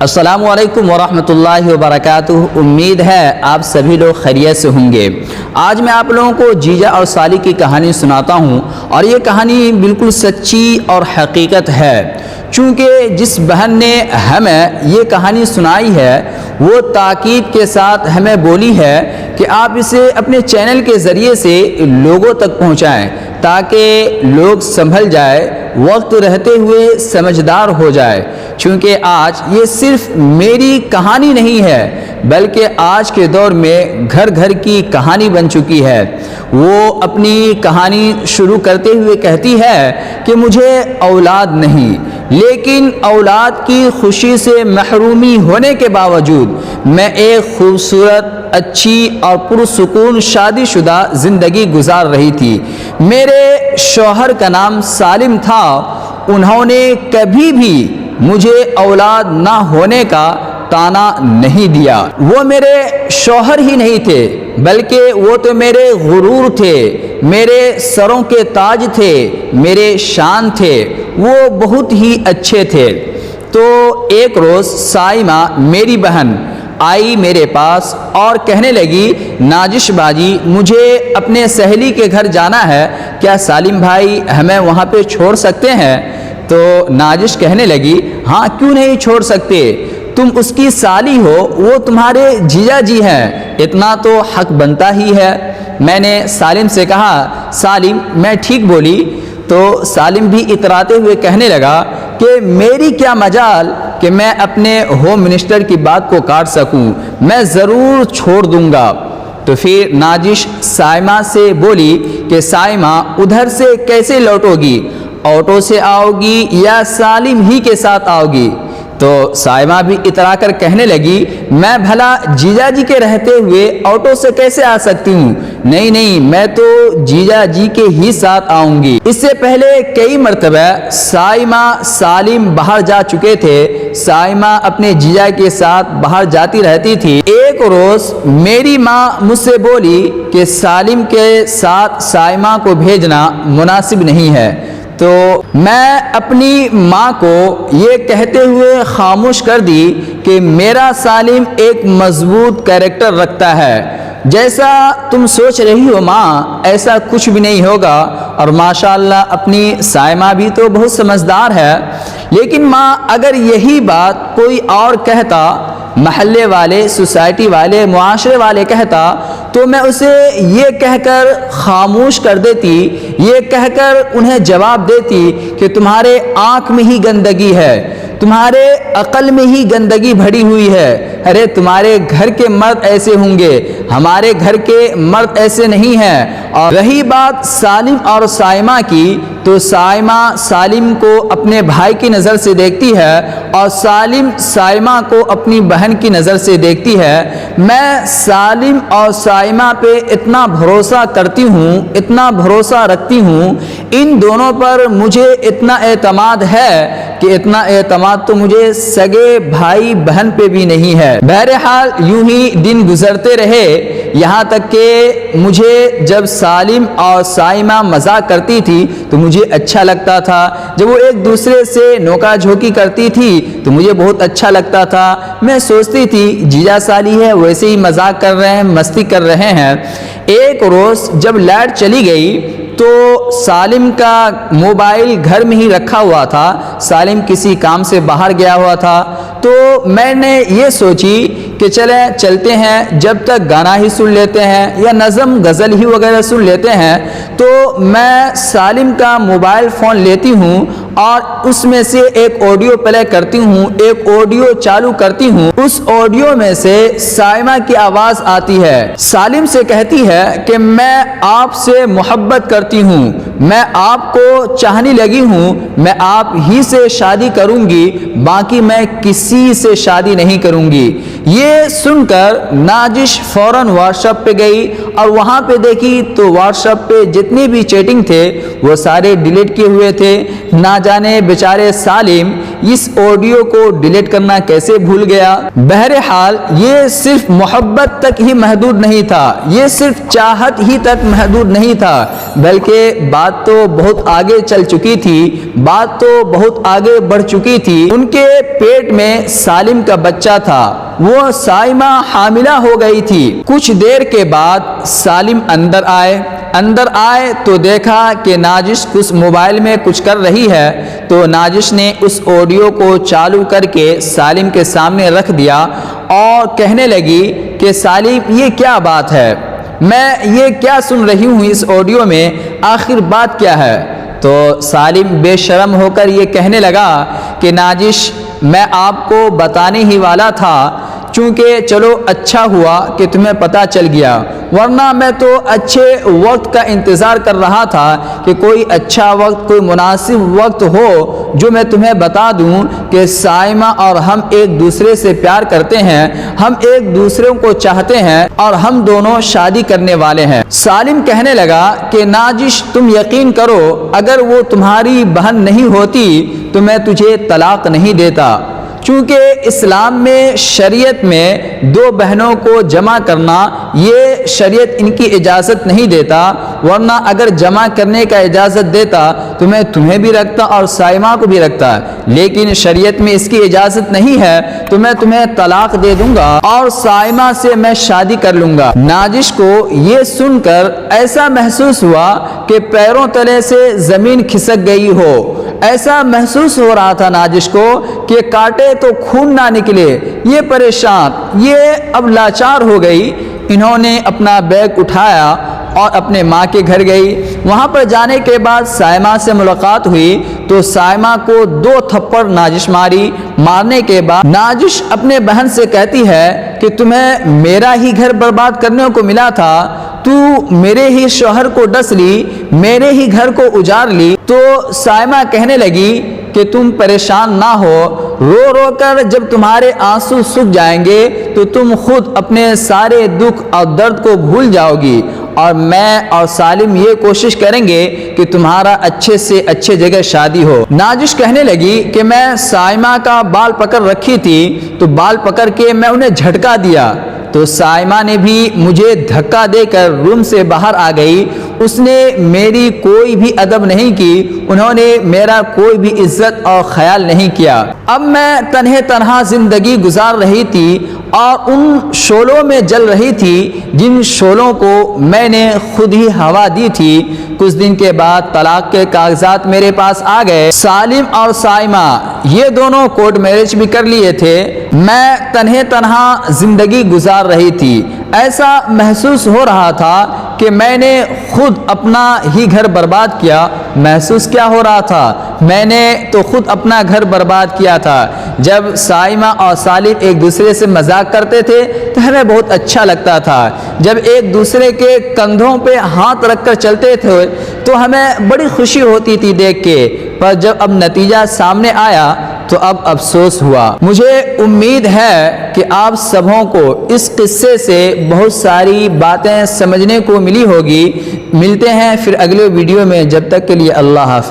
السلام علیکم ورحمۃ اللہ وبرکاتہ۔ امید ہے آپ سبھی لوگ خیریت سے ہوں گے۔ آج میں آپ لوگوں کو جیجا اور سالی کی کہانی سناتا ہوں، اور یہ کہانی بالکل سچی اور حقیقت ہے، چونکہ جس بہن نے ہمیں یہ کہانی سنائی ہے وہ تاکید کے ساتھ ہمیں بولی ہے کہ آپ اسے اپنے چینل کے ذریعے سے لوگوں تک پہنچائیں تاکہ لوگ سنبھل جائے، وقت رہتے ہوئے سمجھدار ہو جائے، چونکہ آج یہ صرف میری کہانی نہیں ہے بلکہ آج کے دور میں گھر گھر کی کہانی بن چکی ہے۔ وہ اپنی کہانی شروع کرتے ہوئے کہتی ہے کہ مجھے اولاد نہیں، لیکن اولاد کی خوشی سے محرومی ہونے کے باوجود میں ایک خوبصورت، اچھی اور پرسکون شادی شدہ زندگی گزار رہی تھی۔ میرے شوہر کا نام سالم تھا۔ انہوں نے کبھی بھی مجھے اولاد نہ ہونے کا طعنہ نہیں دیا۔ وہ میرے شوہر ہی نہیں تھے بلکہ وہ تو میرے غرور تھے، میرے سروں کے تاج تھے، میرے شان تھے، وہ بہت ہی اچھے تھے۔ تو ایک روز سائمہ میری بہن آئی میرے پاس اور کہنے لگی، ناجش باجی مجھے اپنے سہیلی کے گھر جانا ہے، کیا سالم بھائی ہمیں وہاں پہ چھوڑ سکتے ہیں؟ تو ناجش کہنے لگی، ہاں کیوں نہیں چھوڑ سکتے، تم اس کی سالی ہو، وہ تمہارے جیجا جی ہیں، اتنا تو حق بنتا ہی ہے۔ میں نے سالم سے کہا، سالم میں ٹھیک بولی؟ تو سالم بھی اتراتے ہوئے کہنے لگا کہ میری کیا مجال کہ میں اپنے ہوم منسٹر کی بات کو کاٹ سکوں، میں ضرور چھوڑ دوں گا۔ تو پھر ناجش سائمہ سے بولی کہ سائمہ ادھر سے کیسے لوٹو گی، آٹو سے آؤ گی یا سالم ہی کے ساتھ آؤ گی؟ تو سائمہ بھی اترا کر کہنے لگی، میں بھلا جیجا جی کے رہتے ہوئے آٹو سے کیسے آ سکتی ہوں، نہیں میں تو جیجا جی کے ہی ساتھ آؤں گی۔ اس سے پہلے کئی مرتبہ سائمہ سالم باہر جا چکے تھے، سائمہ اپنے جیجا کے ساتھ باہر جاتی رہتی تھی۔ ایک روز میری ماں مجھ سے بولی کہ سالم کے ساتھ سائمہ کو بھیجنا مناسب نہیں ہے۔ تو میں اپنی ماں کو یہ کہتے ہوئے خاموش کر دی کہ میرا سالم ایک مضبوط کیریکٹر رکھتا ہے، جیسا تم سوچ رہی ہو ماں ایسا کچھ بھی نہیں ہوگا، اور ماشاءاللہ اپنی سائمہ بھی تو بہت سمجھدار ہے۔ لیکن ماں اگر یہی بات کوئی اور کہتا، محلے والے، سوسائٹی والے، معاشرے والے کہتا، تو میں اسے یہ کہہ کر خاموش کر دیتی، یہ کہہ کر انہیں جواب دیتی کہ تمہارے آنکھ میں ہی گندگی ہے، تمہارے عقل میں ہی گندگی بھری ہوئی ہے، ارے تمہارے گھر کے مرد ایسے ہوں گے، ہمارے گھر کے مرد ایسے نہیں ہیں۔ اور رہی بات سالم اور سائمہ کی، تو سائمہ سالم کو اپنے بھائی کی نظر سے دیکھتی ہے اور سالم سائمہ کو اپنی بہن کی نظر سے دیکھتی ہے۔ میں سالم اور سائمہ پہ اتنا بھروسہ کرتی ہوں، اتنا بھروسہ رکھتی ہوں، ان دونوں پر مجھے اتنا اعتماد ہے کہ اتنا اعتماد تو مجھے سگے بھائی بہن پہ بھی نہیں ہے۔ بہرحال یوں ہی دن گزرتے رہے، یہاں تک کہ مجھے جب سالم اور سائمہ مذاق کرتی تھی تو مجھے اچھا لگتا تھا، جب وہ ایک دوسرے سے نوکا جھوکی کرتی تھی تو مجھے بہت اچھا لگتا تھا۔ میں سوچتی تھی جیجا سالی ہے، ویسے ہی مذاق کر رہے ہیں، مستی کر رہے ہیں۔ ایک روز جب لائٹ چلی گئی تو سالم کا موبائل گھر میں ہی رکھا ہوا تھا، سالم کسی کام سے باہر گیا ہوا تھا، تو میں نے یہ سوچی کہ چلتے ہیں، جب تک گانا ہی سن لیتے ہیں یا نظم غزل ہی وغیرہ سن لیتے ہیں۔ تو میں سالم کا موبائل فون لیتی ہوں اور اس میں سے ایک آڈیو پلے کرتی ہوں، ایک آڈیو چالو کرتی ہوں، اس آڈیو میں سے سائمہ کی آواز آتی ہے، سالم سے کہتی ہے کہ میں آپ سے محبت کرتی ہوں، میں آپ کو چاہنے لگی ہوں، میں آپ ہی سے شادی کروں گی، باقی میں کسی سے شادی نہیں کروں گی۔ یہ سن کر ناجش فوراً واٹس ایپ پہ گئی اور وہاں پہ دیکھی تو واٹس ایپ پہ جتنے بھی چیٹنگ تھے وہ سارے ڈیلیٹ کیے ہوئے تھے۔ نہ جانے بیچارے سالم اس آڈیو کو ڈیلیٹ کرنا کیسے بھول گیا۔ بہرحال یہ صرف محبت تک ہی محدود نہیں تھا، یہ صرف چاہت ہی تک محدود نہیں تھا، بلکہ بعد بات تو بہت آگے چل چکی تھی، بات تو بہت آگے بڑھ چکی تھی۔ ان کے پیٹ میں سالم کا بچہ تھا، وہ سائمہ حاملہ ہو گئی تھی۔ کچھ دیر کے بعد سالم اندر آئے تو دیکھا کہ ناجش کچھ موبائل میں کچھ کر رہی ہے، تو ناجش نے اس آڈیو کو چالو کر کے سالم کے سامنے رکھ دیا اور کہنے لگی کہ سالم یہ کیا بات ہے، میں یہ کیا سن رہی ہوں اس آڈیو میں، آخر بات کیا ہے؟ تو سالم بے شرم ہو کر یہ کہنے لگا کہ ناجش میں آپ کو بتانے ہی والا تھا، چونکہ چلو اچھا ہوا کہ تمہیں پتہ چل گیا، ورنہ میں تو اچھے وقت کا انتظار کر رہا تھا کہ کوئی اچھا وقت، کوئی مناسب وقت ہو جو میں تمہیں بتا دوں کہ سائمہ اور ہم ایک دوسرے سے پیار کرتے ہیں، ہم ایک دوسرے کو چاہتے ہیں اور ہم دونوں شادی کرنے والے ہیں۔ سالم کہنے لگا کہ ناجش تم یقین کرو، اگر وہ تمہاری بہن نہیں ہوتی تو میں تجھے طلاق نہیں دیتا، چونکہ اسلام میں شریعت میں دو بہنوں کو جمع کرنا یہ شریعت ان کی اجازت نہیں دیتا، ورنہ اگر جمع کرنے کا اجازت دیتا تو میں تمہیں بھی رکھتا اور سائمہ کو بھی رکھتا، لیکن شریعت میں اس کی اجازت نہیں ہے تو میں تمہیں طلاق دے دوں گا اور سائمہ سے میں شادی کر لوں گا۔ ناجش کو یہ سن کر ایسا محسوس ہوا کہ پیروں تلے سے زمین کھسک گئی ہو، ایسا محسوس ہو رہا تھا ناجش کو کہ کاٹے تو خون نہ نکلے، یہ پریشان، یہ اب لاچار ہو گئی۔ انہوں نے اپنا بیگ اٹھایا اور اپنے ماں کے گھر گئی۔ وہاں پر جانے کے بعد سائمہ سے ملاقات ہوئی تو سائمہ کو 2 تھپڑ ناجش مارنے کے بعد ناجش اپنے بہن سے کہتی ہے کہ تمہیں میرا ہی گھر برباد کرنے کو ملا تھا، تو میرے ہی شوہر کو ڈس لی، میرے ہی گھر کو اجاڑ لی۔ تو سائمہ کہنے لگی کہ تم پریشان نہ ہو، رو رو کر جب تمہارے آنسو سوکھ جائیں گے تو تم خود اپنے سارے دکھ اور درد کو بھول جاؤ گی، اور میں اور سالم یہ کوشش کریں گے کہ تمہارا اچھے سے اچھے جگہ شادی ہو۔ ناجش کہنے لگی کہ میں سائمہ کا بال پکڑ رکھی تھی تو بال پکڑ کے میں انہیں جھٹکا دیا، تو سائمہ نے بھی مجھے دھکا دے کر روم سے باہر آ گئی، اس نے میری کوئی بھی ادب نہیں کی، انہوں نے میرا کوئی بھی عزت اور خیال نہیں کیا۔ اب میں تنہا زندگی گزار رہی تھی اور ان شعلوں میں جل رہی تھی جن شعلوں کو میں نے خود ہی ہوا دی تھی۔ کچھ دن کے بعد طلاق کے کاغذات میرے پاس آ گئے۔ سالم اور سائمہ یہ دونوں کورٹ میرج بھی کر لیے تھے، میں تنہا زندگی گزار رہی تھی۔ ایسا محسوس ہو رہا تھا کہ میں نے خود اپنا ہی گھر برباد کیا۔ محسوس کیا ہو رہا تھا؟ میں نے تو خود اپنا گھر برباد کیا تھا۔ جب سائمہ اور سالم ایک دوسرے سے مذاق کرتے تھے تو ہمیں بہت اچھا لگتا تھا، جب ایک دوسرے کے کندھوں پہ ہاتھ رکھ کر چلتے تھے تو ہمیں بڑی خوشی ہوتی تھی دیکھ کے، پر جب اب نتیجہ سامنے آیا تو اب افسوس ہوا۔ مجھے امید ہے کہ آپ سبوں کو اس قصے سے بہت ساری باتیں سمجھنے کو ملی ہوگی۔ ملتے ہیں پھر اگلے ویڈیو میں، جب تک کے لیے اللہ حافظ۔